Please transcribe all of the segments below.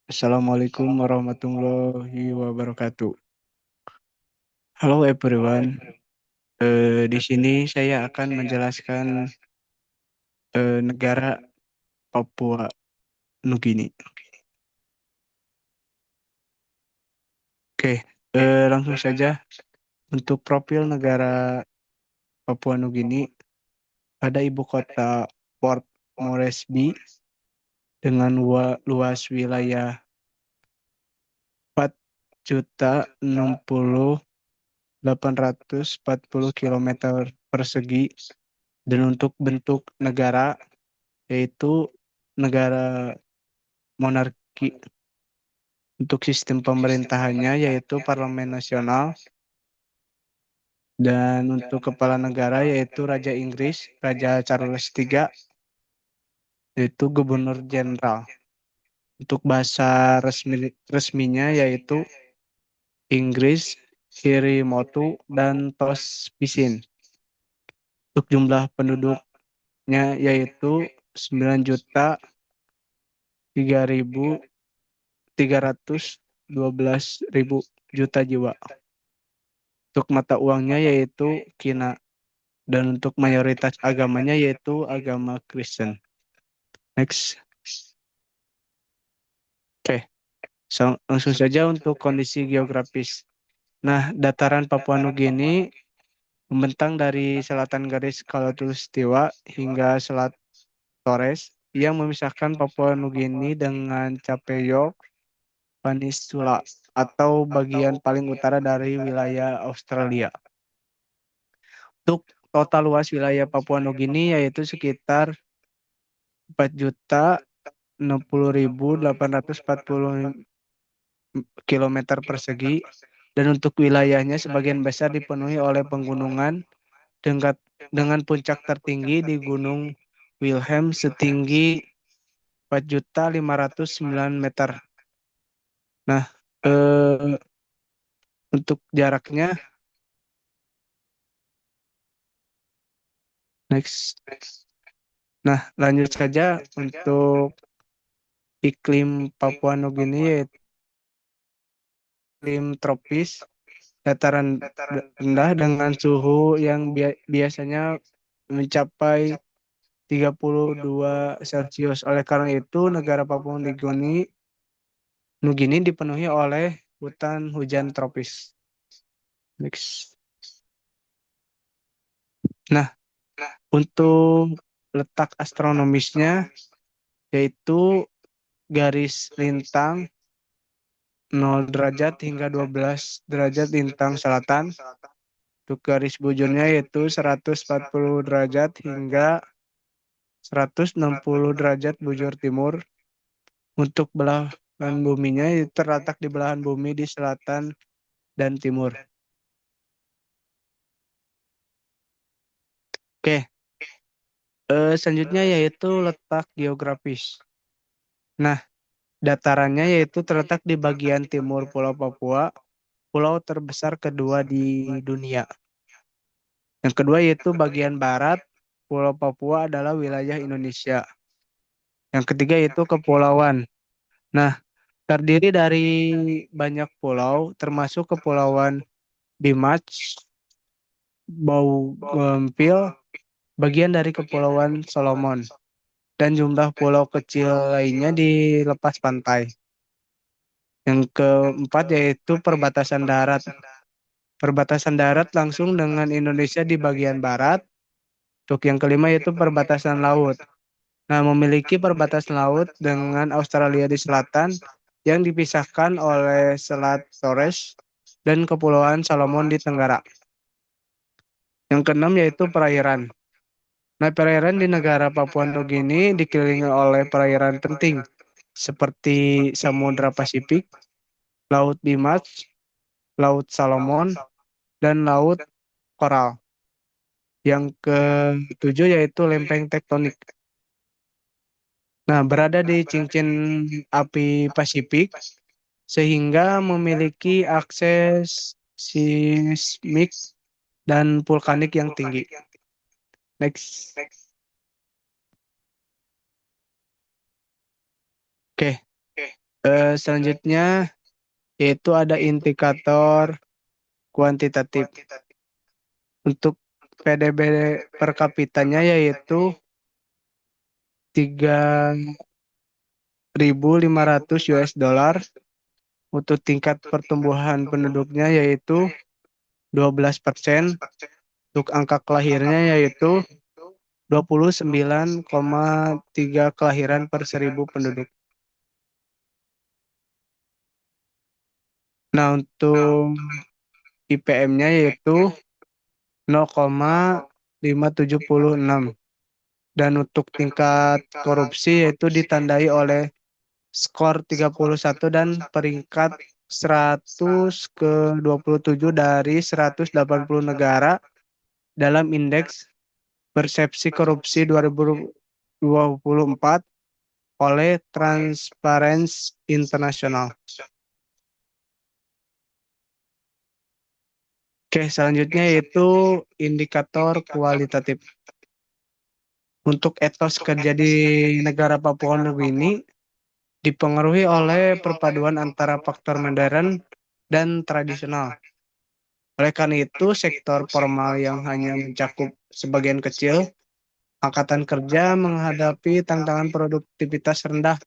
Assalamualaikum warahmatullahi wabarakatuh. Halo everyone. Di sini saya akan menjelaskan negara Papua Nugini. Oke, langsung saja untuk profil negara Papua Nugini ada ibu kota Port Moresby dengan luas wilayah 4.640.840 km persegi dan untuk bentuk negara yaitu negara monarki. Untuk sistem pemerintahannya yaitu parlemen nasional dan untuk kepala negara yaitu Raja Inggris, Raja Charles III, yaitu gubernur jenderal. Untuk bahasa resminya yaitu Inggris, Hirimotu, dan Tospisin. Untuk jumlah penduduknya yaitu 9.312.000 juta jiwa. Untuk mata uangnya yaitu kina dan untuk mayoritas agamanya yaitu agama Kristen. Next. Oke, langsung saja untuk kondisi geografis. Nah, dataran Papua Nugini membentang dari selatan garis Khatulistiwa hingga Selat Torres yang memisahkan Papua Nugini dengan Cape Peninsula atau bagian paling utara dari wilayah Australia. Untuk total luas wilayah Papua Nugini yaitu sekitar 4.060.840 kilometer persegi dan untuk wilayahnya sebagian besar dipenuhi oleh pegunungan dengan puncak tertinggi di Gunung Wilhelm setinggi 4.509 meter. Nah, untuk jaraknya, next. Nah, lanjut saja untuk iklim Papua Nugini yaitu iklim tropis, dataran rendah dengan suhu yang biasanya mencapai 32 Celcius. Oleh karena itu, negara Papua Nugini dipenuhi oleh hutan hujan tropis. Next. Nah, untuk letak astronomisnya yaitu garis lintang 0 derajat hingga 12 derajat lintang selatan. Untuk garis bujurnya yaitu 140 derajat hingga 160 derajat bujur timur. Untuk belahan buminya itu terletak di belahan bumi di selatan dan timur. Oke, selanjutnya yaitu letak geografis. Nah, datarannya yaitu terletak di bagian timur Pulau Papua, pulau terbesar kedua di dunia. Yang kedua yaitu bagian barat Pulau Papua adalah wilayah Indonesia. Yang ketiga yaitu kepulauan. Nah, terdiri dari banyak pulau termasuk kepulauan Bimas, Bougainville, bagian dari kepulauan Solomon, dan jumlah pulau kecil lainnya di lepas pantai. Yang keempat yaitu perbatasan darat. Perbatasan darat langsung dengan Indonesia di bagian barat. Untuk yang kelima yaitu perbatasan laut. Nah, memiliki perbatasan laut dengan Australia di selatan yang dipisahkan oleh Selat Torres dan Kepulauan Solomon di tenggara. Yang keenam yaitu perairan. Nah, perairan di negara Papua Nugini dikelilingi oleh perairan penting seperti Samudra Pasifik, Laut Bimas, Laut Salomon, dan Laut Koral. Yang ketujuh yaitu lempeng tektonik. Nah, berada di cincin api Pasifik sehingga memiliki akses seismik dan vulkanik yang tinggi. Next. Oke. Selanjutnya yaitu ada indikator kuantitatif. Untuk PDB per kapitanya yaitu 3.500 US dollar. Untuk tingkat pertumbuhan penduduknya yaitu 12%. Untuk angka kelahirnya yaitu 29,3 kelahiran per 1.000 penduduk. Nah, untuk IPM-nya yaitu 0,576. Dan untuk tingkat korupsi yaitu ditandai oleh skor 31 dan peringkat 100 ke 27 dari 180 negara dalam indeks persepsi korupsi 2024 oleh Transparency International. Oke, selanjutnya yaitu indikator kualitatif. Untuk etos kerja di negara Papua Nugini dipengaruhi oleh perpaduan antara faktor modern dan tradisional. Oleh karena itu, sektor formal yang hanya mencakup sebagian kecil angkatan kerja menghadapi tantangan produktivitas rendah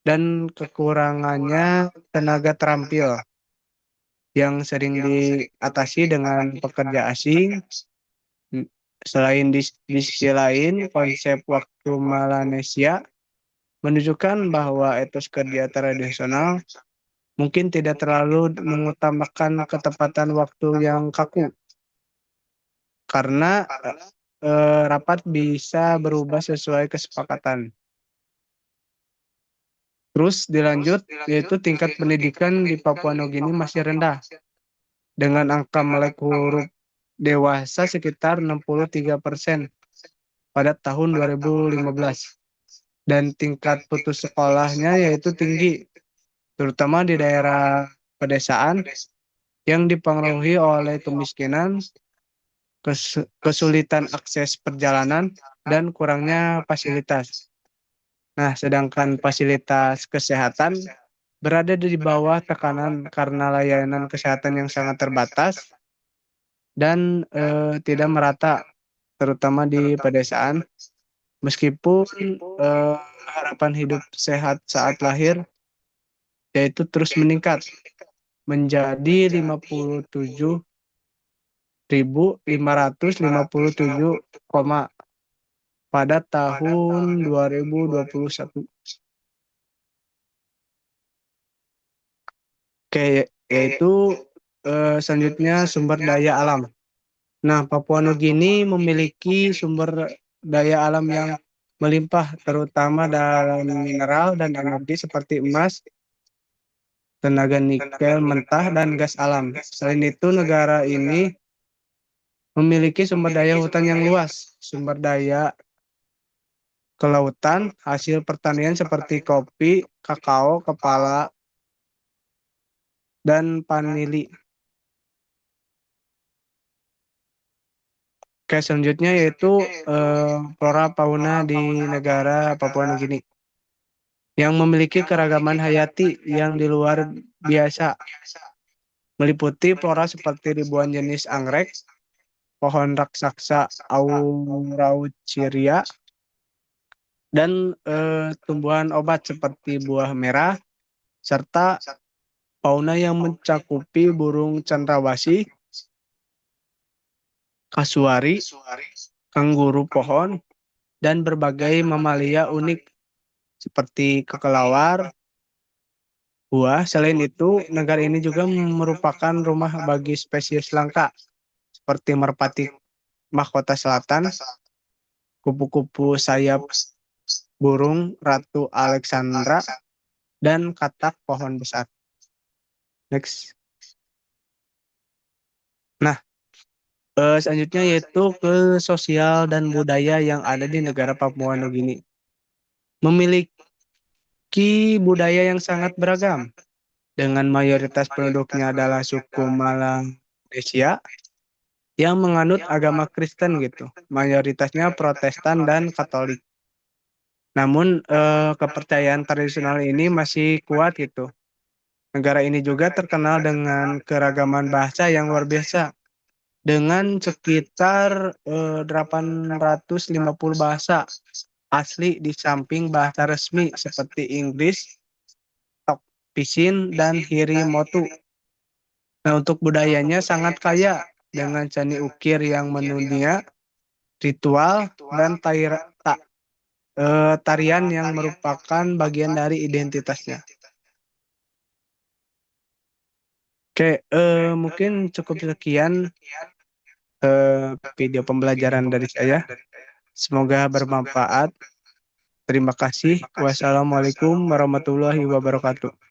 dan kekurangannya tenaga terampil yang sering diatasi dengan pekerja asing. Selain di sisi lain, konsep waktu Melanesia menunjukkan bahwa etos kerja tradisional mungkin tidak terlalu mengutamakan ketepatan waktu yang kaku, karena rapat bisa berubah sesuai kesepakatan. Terus dilanjut, yaitu tingkat pendidikan di Papua Nugini masih rendah, dengan angka melek huruf dewasa sekitar 63% pada tahun 2015. Dan tingkat putus sekolahnya yaitu tinggi, terutama di daerah pedesaan yang dipengaruhi oleh kemiskinan, kesulitan akses perjalanan, dan kurangnya fasilitas. Nah, sedangkan fasilitas kesehatan berada di bawah tekanan karena layanan kesehatan yang sangat terbatas dan tidak merata, terutama di pedesaan. Meskipun harapan hidup sehat saat lahir yaitu terus meningkat menjadi 57.557, pada tahun 2021. Oke, yaitu selanjutnya sumber daya alam. Nah, Papua Nugini memiliki sumber daya alam yang melimpah, terutama dalam mineral dan energi seperti emas, tenaga nikel mentah, dan gas alam. Selain itu, negara ini memiliki sumber daya hutan yang luas, sumber daya kelautan, hasil pertanian seperti kopi, kakao, kepala, dan panili. Oke, selanjutnya yaitu flora fauna di negara Papua Nugini yang memiliki keragaman hayati yang di luar biasa, meliputi flora seperti ribuan jenis anggrek, pohon raksasa Aurauchiria, dan tumbuhan obat seperti buah merah, serta fauna yang mencakupi burung cendrawasih, kasuari, kanguru pohon, dan berbagai mamalia unik seperti kelelawar, buah. Selain itu, negara ini juga merupakan rumah bagi spesies langka seperti merpati mahkota selatan, kupu-kupu sayap burung Ratu Alexandra, dan katak pohon besar. Next. Nah, selanjutnya yaitu ke sosial dan budaya yang ada di negara Papua Nugini. Memiliki budaya yang sangat beragam, dengan mayoritas penduduknya adalah suku Melanesia yang menganut agama Kristen gitu. Mayoritasnya Protestan dan Katolik. Namun kepercayaan tradisional ini masih kuat gitu. Negara ini juga terkenal dengan keragaman bahasa yang luar biasa. Dengan sekitar 850 bahasa asli di samping bahasa resmi seperti Inggris, Tok Pisin, dan Hirimotu. Nah, untuk budayanya sangat kaya dengan seni ukir yang mendunia, ritual, dan tarian yang merupakan bagian dari identitasnya. Oke, mungkin cukup sekian video pembelajaran dari saya. Semoga bermanfaat. Terima kasih. Wassalamualaikum warahmatullahi wabarakatuh.